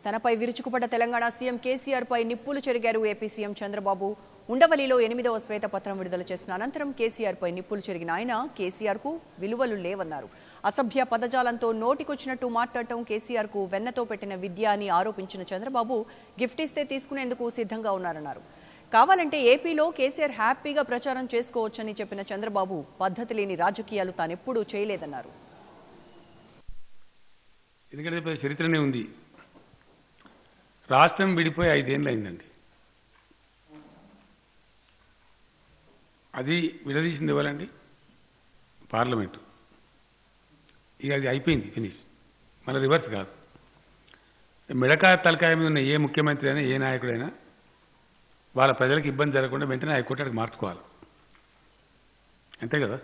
తనపై విరుచుకుపడ్డ తెలంగాణ సీఎం కేసీఆర్ పై నిప్పులు చెరిగారు AP CM Chandrababu. ఉండవల్లిలో 8వ శ్వేతపత్రం విడుదల చేసిన అనంతరం కేసీఆర్ పై నిప్పులు చెరిగిన ఆయన కేసీఆర్ కు విలువలు లేవన్నారు. అసభ్య పదజాలంతో నోటికొచ్చినట్టు మాట్లాడటం కేసీఆర్ కు వెన్నతో పెట్టిన విద్య అని ఆరోపించిన చంద్రబాబు గిఫ్ట్ ఇస్తే తీసుకునేందుకు సిద్ధంగా ఉన్నారన్నారు. కావాలంటే ఏపీలో కేసీఆర్ హ్యాపీగా ప్రచారం చేసుకోవచ్చని చెప్పిన చంద్రబాబు పద్ధతి లేని రాజకీయాలు తానెప్పుడూ చేయలేదన్నారు. ఎందుకంటే చరిత్రనే ఉంది. రాష్ట్రం విడిపోయి 5 ఏళ్ళు అయిందండి. అది విడదీసింది ఇవ్వాలండి పార్లమెంటు. ఇక అది అయిపోయింది, ఫినిష్. మళ్ళీ రివర్స్ కాదు. మిడకాయ తలకాయ మీద ఉన్న ఏ ముఖ్యమంత్రి అయినా ఏ నాయకుడైనా వాళ్ళ ప్రజలకు ఇబ్బంది జరగకుండా వెంటనే హైకోర్టుకి మార్చుకోవాలి, అంతే కదా.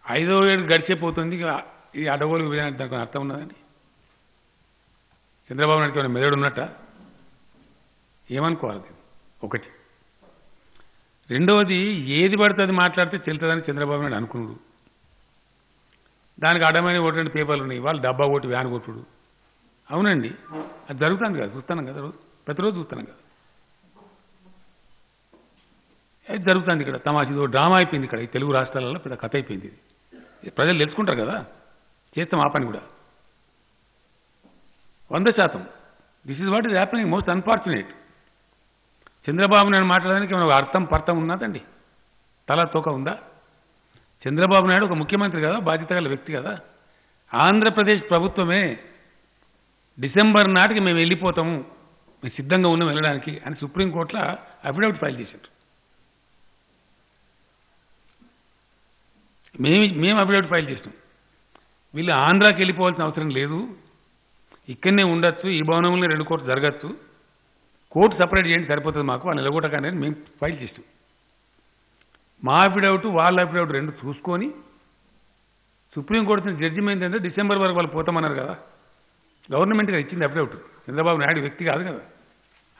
5వ ఏడు గడిచిపోతుంది. ఇక ఇది అడగోలు విధానం దానికి అర్థం ఉన్నదండి. చంద్రబాబు నాయుడుకి ఏమైనా మెదడు ఉన్నట్ట ఏమనుకోవాలి. ఒకటి. రెండవది, ఏది పడుతుంది మాట్లాడితే చెల్తుందని చంద్రబాబు నాయుడు అనుకున్నాడు. దానికి అడమైన ఓటు పేపర్లు ఉన్నాయి. వాళ్ళు డబ్బా ఓటు వ్యాన్ కొట్టుడు. అవునండి, అది జరుగుతుంది కదా, చూస్తున్నాం కదా, ప్రతిరోజు చూస్తున్నాం కదా. అది జరుగుతుంది ఇక్కడ. తమాషా డ్రామా అయిపోయింది ఇక్కడ. ఈ తెలుగు రాష్ట్రాలలో పెద్ద కథ అయిపోయింది. ఇది ప్రజలు తెలుసుకుంటారు కదా, చేస్తాం ఆ పని కూడా 100%. This is what is happening. Most unfortunate. Chandrababu Naidu మాట్లాడడానికి ఏమైనా అర్థం పర్థం ఉన్నదండి? తల తోక ఉందా? చంద్రబాబు నాయుడు ఒక ముఖ్యమంత్రి కదా, బాధ్యత గల వ్యక్తి కదా. ఆంధ్రప్రదేశ్ ప్రభుత్వమే డిసెంబర్ నాటికి మేము వెళ్ళిపోతాము, మేము సిద్ధంగా ఉన్నాం వెళ్ళడానికి అని సుప్రీంకోర్టులో అఫిడవిట్ ఫైల్ చేశారు. మేము అఫిడవిట్ ఫైల్ చేసినాం. వీళ్ళు ఆంధ్రాకి వెళ్ళిపోవాల్సిన అవసరం లేదు, ఇక్కడనే ఉండొచ్చు, ఈ భవనంలో 2 కోర్టు జరగచ్చు, కోర్టు సపరేట్ చేయండి సరిపోతుంది మాకు అని నిలగొట్టగానే మేము ఫైల్ చేసాం. మా అఫిడవిట్ వాళ్ళ అఫిడవిట్ 2 చూసుకొని సుప్రీంకోర్టు జడ్జిమెంట్ ఏంటంటే డిసెంబర్ వరకు వాళ్ళు పోతామన్నారు కదా. గవర్నమెంట్గా ఇచ్చింది అఫిడవిట్. చంద్రబాబు నాయుడు వ్యక్తి కాదు కదా,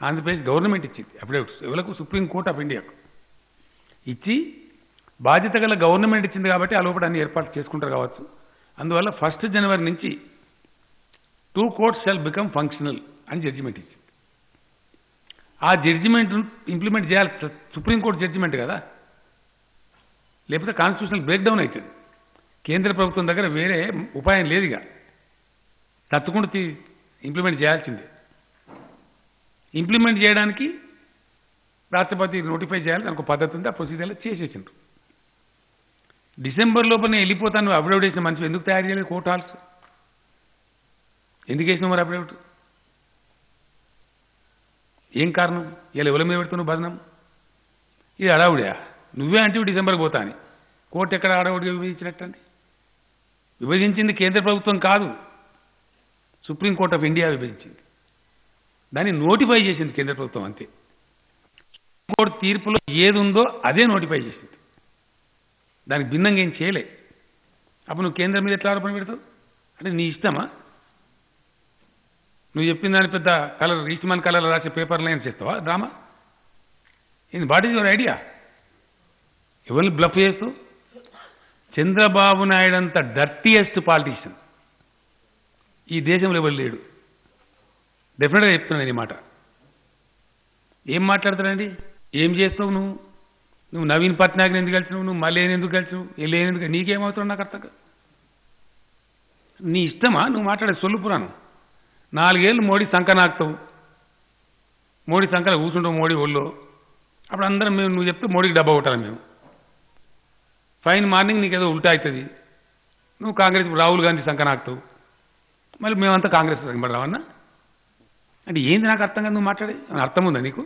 ఆంధ్రప్రదేశ్ గవర్నమెంట్ ఇచ్చింది అఫిడవిట్స్. ఎవరికి? సుప్రీంకోర్టు ఆఫ్ ఇండియాకు ఇచ్చి బాధ్యత గల గవర్నమెంట్ ఇచ్చింది కాబట్టి ఆ లోపల అన్ని ఏర్పాట్లు చేసుకుంటారు కావచ్చు. అందువల్ల 1 జనవరి నుంచి 2 courts shall become functional అని జడ్జిమెంట్ ఇచ్చింది. ఆ జడ్జిమెంట్ ఇంప్లిమెంట్ చేయాలి. సుప్రీంకోర్టు జడ్జిమెంట్ కదా, లేకపోతే కాన్స్టిట్యూషనల్ బ్రేక్ డౌన్ అవుతుంది. కేంద్ర ప్రభుత్వం దగ్గర వేరే ఉపాయం లేదు. ఇక తత్తుకుంటూ ఇంప్లిమెంట్ చేయాల్సిందే. ఇంప్లిమెంట్ చేయడానికి రాష్ట్రపతి నోటిఫై చేయాలి, దానికి ఒక పద్ధతి ఉంది. ఆ ప్రొసీజర్లో చేసేసిండ్రు. డిసెంబర్ లోపలనే వెళ్ళిపోతాను అఫిడవిట్ వేసిన మనిషి ఎందుకు తయారు చేయలేదు? కోర్టు హాల్స్ ఎందుకు వేసినావు మరి అఫిడవిట్? ఏం కారణం? ఇలా ఎవరి మీద పెడుతున్నావు బదనం? ఇది అడావుడా? నువ్వే అంటే డిసెంబర్కి పోతా అని. కోర్టు ఎక్కడ అడావుడిగా విభజించినట్టండి? విభజించింది కేంద్ర ప్రభుత్వం కాదు, సుప్రీంకోర్టు ఆఫ్ ఇండియా విభజించింది. దాన్ని నోటిఫై చేసింది కేంద్ర ప్రభుత్వం, అంతే. కోర్టు తీర్పులో ఏది ఉందో అదే నోటిఫై చేసింది, దానికి భిన్నంగా ఏం చేయలే. అప్పుడు నువ్వు కేంద్రం మీద ఎట్లా ఆరోపణ పెడతావు? అంటే నీ ఇష్టమా? నువ్వు చెప్పిన దాని పెద్ద కలర్ రీచ్మన్ కలర్ రాసే పేపర్ లైన్ చేస్తావా డ్రామా? ఇది వాట్ ఈజ్ యువర్ ఐడియా? ఎవరిని బ్లఫ్ చేస్తూ? చంద్రబాబు నాయుడు అంత డర్టీయెస్ట్ పాలిటీషియన్ ఈ దేశంలో ఎవరు లేడు. డెఫినెట్గా చెప్తున్నాను నేను ఈ మాట. ఏం మాట్లాడతాడండి? ఏం చేస్తావు నువ్వు? నువ్వు నవీన్ పట్నాయక్ని ఎందుకు కలిసినావు? నువ్వు మళ్ళీ ఎందుకు కలిసినావు? ఎందుకు? నీకేమవుతావు నాకు అర్థం కాదు. నీ ఇష్టమా నువ్వు మాట్లాడే సొల్లు పురాణం? 4 ఏళ్ళు మోడీ సంఖ నాకుతావు, మోడీ సంఖలో కూర్చుంటావు మోడీ ఒళ్ళో. అప్పుడు అందరం మేము నువ్వు చెప్తే మోడీకి డబ్బా కొట్టాలి మేము. ఫైన్ మార్నింగ్ నీకేదో ఉల్టా అవుతుంది, నువ్వు కాంగ్రెస్ రాహుల్ గాంధీ సంఖ నాకుతావు, మళ్ళీ మేమంతా కాంగ్రెస్ రావన్నా. అంటే ఏంది నాకు అర్థం కాదు నువ్వు మాట్లాడే? అర్థం ఉందా నీకు?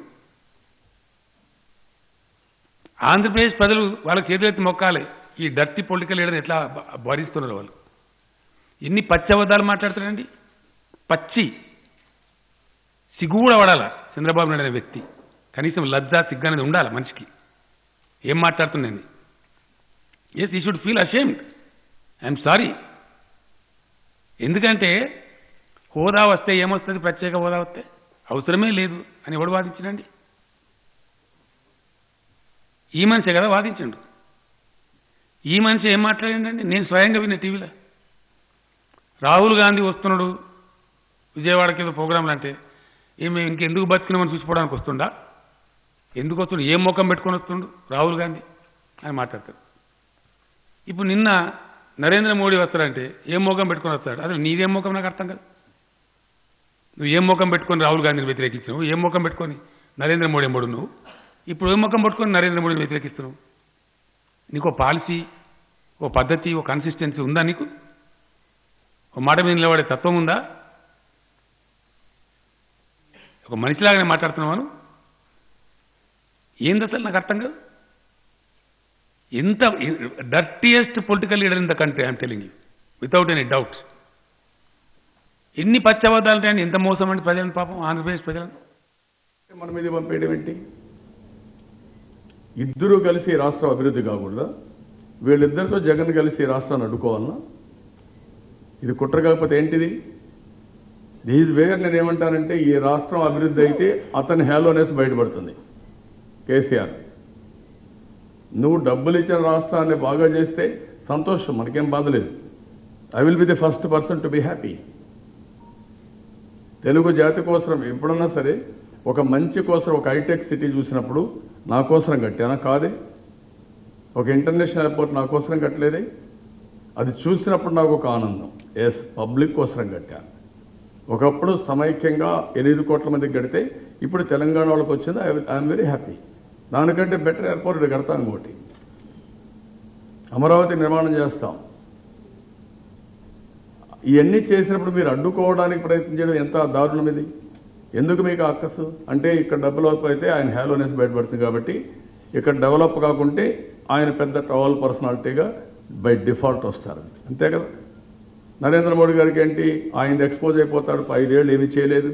ఆంధ్రప్రదేశ్ ప్రజలు వాళ్ళకి చేతులెత్తి మొక్కాలి. ఈ డర్టీ పొలిటికల్ లీడర్ని ఎట్లా భరిస్తున్నారు వాళ్ళు. ఎన్ని పచ్చి అబద్ధాలు మాట్లాడుతున్నారండి, పచ్చి. సిగ్గు కూడా పడాల చంద్రబాబు నాయుడు అనే వ్యక్తి. కనీసం లజ్జ సిగ్గు అనేది ఉండాలి మనిషికి. ఏం మాట్లాడుతున్నాండి? ఎస్, ఈ should feel ashamed. I'm sorry. ఎందుకంటే హోదా వస్తే ఏమొస్తుంది? ప్రత్యేక హోదా వస్తే అవసరమే లేదు అని ఎవడు వాదించడండి? ఈ మనిషే కదా వాదించండు. ఈ మనిషి ఏం మాట్లాడిండండి? నేను స్వయంగా విన్న టీవీలో రాహుల్ గాంధీ వస్తున్నాడు, విజయవాడకి ఏదో ప్రోగ్రాంలు అంటే ఏమి ఇంకెందుకు బతికినామని చూసిపోవడానికి వస్తుండా? ఎందుకు వస్తుండు? ఏం ముఖం పెట్టుకొని వస్తుండు రాహుల్ గాంధీ అని మాట్లాడతాడు. ఇప్పుడు నిన్న నరేంద్ర మోడీ వస్తాడంటే ఏం ముఖం పెట్టుకొని వస్తాడు? అసలు నీదేం ముఖం నాకు అర్థం కాదు. నువ్వు ఏం ముఖం పెట్టుకొని రాహుల్ గాంధీని వ్యతిరేకించినావు? ఏం ముఖం పెట్టుకొని నరేంద్ర మోడీ ఎంబడు నువ్వు? ఇప్పుడు ఏం ముఖం పెట్టుకొని నరేంద్ర మోడీని వ్యతిరేకిస్తున్నావు? నీకు ఓ పాలసీ, ఓ పద్ధతి, ఓ కన్సిస్టెన్సీ ఉందా? నీకు ఒక మాట మీద నిలబడే తత్వం ఉందా? ఒక మనిషిలాగానే మాట్లాడుతున్నావు. ఏంది అసలు నాకు అర్థం కాదు. ఎంత dirtiest political leader in the country I'm telling you without any doubt. ఎన్ని పచ్చబద్దాలు ఉంటాయని, ఎంత మోసం అండి ప్రజలను, పాపం ఆంధ్రప్రదేశ్ ప్రజలను మన మీద పంపేయడం ఏంటి? ఇద్దరూ కలిసి రాష్ట్రం అభివృద్ధి కాకూడదా? వీళ్ళిద్దరితో జగన్ కలిసి రాష్ట్రాన్ని అడ్డుకోవాలన్నా? ఇది కుట్ర కాకపోతే ఏంటిది? దీస్ వేర్ నేను ఏమంటానంటే, ఈ రాష్ట్రం అభివృద్ధి అయితే అతని హేలోనెస్ బయటపడుతుంది. కేసీఆర్, నువ్వు డబ్బులు ఇచ్చిన రాష్ట్రాన్ని బాగా చేస్తే సంతోషం, మనకేం బాధ లేదు. I will be the first person to be happy. Telugu జాతి కోసం ఎప్పుడన్నా సరే ఒక మంచి కోసం ఒక హైటెక్ సిటీ చూసినప్పుడు నా కోసం కట్టానా? కాదే. ఒక ఇంటర్నేషనల్ ఎయిర్పోర్ట్ నా కోసం కట్టలేదే. అది చూసినప్పుడు నాకు ఒక ఆనందం. ఎస్, పబ్లిక్ కోసం కట్టాను. ఒకప్పుడు సమైక్యంగా 8 కోట్ల మందికి కడితే ఇప్పుడు తెలంగాణ వాళ్ళకి వచ్చింది. I'm very happy. దానికంటే బెటర్ ఎయిర్పోర్ట్ ఇక్కడ కడతాం. ఇంకోటి అమరావతి నిర్మాణం చేస్తాం. ఇవన్నీ చేసినప్పుడు మీరు అడ్డుకోవడానికి ప్రయత్నం చేయడం ఎంత దారుణం ఇది? ఎందుకు మీకు అక్కసు? అంటే ఇక్కడ డెవలప్ అయితే ఆయన హేలోనెస్ బయటపడుతుంది కాబట్టి, ఇక్కడ డెవలప్ కాకుంటే ఆయన పెద్ద ట్రవల్ పర్సనాలిటీగా బై డిఫాల్ట్ వస్తారు. అంతే కదా. నరేంద్ర మోడీ గారికి ఏంటి, ఆయన ఎక్స్పోజ్ అయిపోతాడు. 5 ఏళ్ళు ఏమీ చేయలేదు.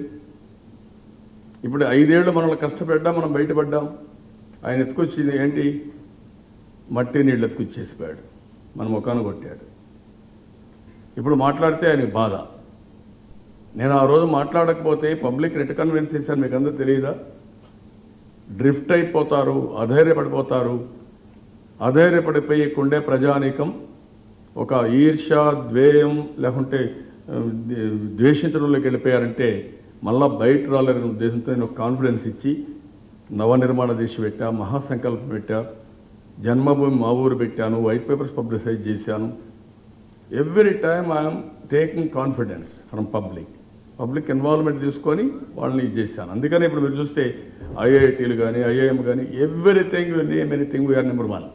ఇప్పుడు 5 ఏళ్ళు మనల్ని కష్టపడ్డా, మనం బయటపడ్డాం. ఆయన ఎత్తుకొచ్చింది ఏంటి? మట్టి నీళ్ళు ఎత్తుకొచ్చేసిపోయాడు, మన ముఖాన్ని కొట్టాడు. ఇప్పుడు మాట్లాడితే ఆయనకి బాధ. నేను ఆ రోజు మాట్లాడకపోతే పబ్లిక్ రెట్ కన్విన్స్ చేశాను. మీకు అందరూ తెలియదా? డ్రిఫ్ట్ అయిపోతారు, అధైర్యపడిపోతారు. అధైర్యపడిపోయి కుండే ప్రజానీకం ఒక ఈర్ష, ద్వేయం లేకుంటే ద్వేషించడంలోకి వెళ్ళిపోయారంటే మళ్ళా బయట రాలేని ఉద్దేశంతో నేను కాన్ఫిడెన్స్ ఇచ్చి నవనిర్మాణ దీక్ష పెట్టా, మహాసంకల్పం పెట్టా, జన్మభూమి మా ఊరు పెట్టాను, వైట్ పేపర్స్ పబ్లిసైజ్ చేశాను. Every time I'm taking confidence from public involvement తీసుకొని వాళ్ళని ఇది చేశాను. అందుకని ఇప్పుడు మీరు చూస్తే ఐఐటీలు కానీ ఐఐఎం కానీ everything name anything we are number 1.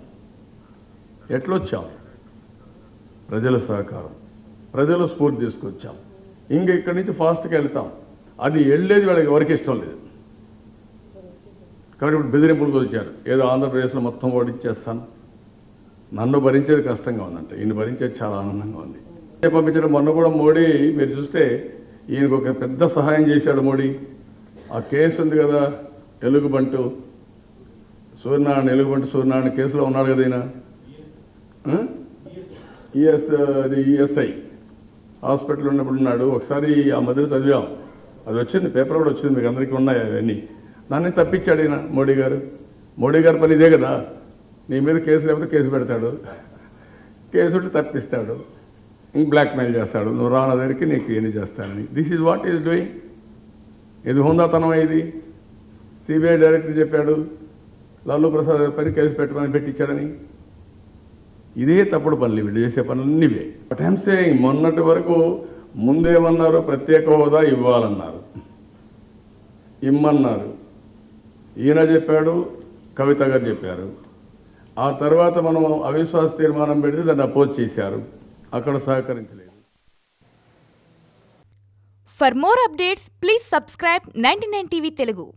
ఎట్లొచ్చాం? ప్రజల సహకారం, ప్రజల స్ఫూర్తి తీసుకొచ్చాం. ఇంకా ఇక్కడి నుంచి ఫాస్ట్గా వెళ్తాం. అది వెళ్ళేది వాళ్ళకి ఎవరికి ఇష్టం లేదు కాబట్టి ఇప్పుడు బెదిరింపులకు వచ్చారు. ఏదో ఆంధ్రప్రదేశ్లో మొత్తం ఓడిచ్చేస్తాను. నన్ను భరించేది కష్టంగా ఉందంటే, ఈయన భరించేది చాలా ఆనందంగా ఉంది. పంపించడం మొన్న కూడా మోడీ మీరు చూస్తే ఈయనకు ఒక పెద్ద సహాయం చేశాడు మోడీ. ఆ కేసు ఉంది కదా, ఎలుగుబంటు సూర్యనారాయణ కేసులో ఉన్నాడు కదా ఈయన. ఈఎస్ఐ హాస్పిటల్ ఉన్నప్పుడు ఉన్నాడు. ఒకసారి ఆ మధ్యలో చదివాం, అది వచ్చింది, పేపర్ కూడా వచ్చింది, మీకు అందరికీ ఉన్నాయి అవన్నీ. దాన్ని తప్పించాడు ఈయన మోడీ గారి పని ఇదే కదా. నీ మీద కేసు లేకపోతే కేసు పెడతాడు, కేసు ఉంటే తప్పిస్తాడు, ఇంక బ్లాక్మెయిల్ చేస్తాడు. నువ్వు రాన దగ్గరికి నీకు ఏమి చేస్తానని. This is what is doing. ఇది హోందాతనం. ఇది సిబిఐ డైరెక్టర్ చెప్పాడు లాలూ ప్రసాద్ పని కేసు పెట్టమని పెట్టించాడని. ఇదే తప్పుడు పనులు, వీళ్ళు చేసే పనులన్నీ ఇవే. బట్ ఐఎమ్ సేయింగ్, మొన్నటి వరకు ముందేమన్నారు, ప్రత్యేక హోదా ఇవ్వాలన్నారు, ఇమ్మన్నారు. ఈయన చెప్పాడు, కవిత గారు చెప్పారు. ఆ తర్వాత మనం అవిశ్వాస తీర్మానం పెడితే దాన్ని అపోజ్ చేశారు, అక్కడ సహకరించలేదు. For more updates, please subscribe 99 TV Telugu.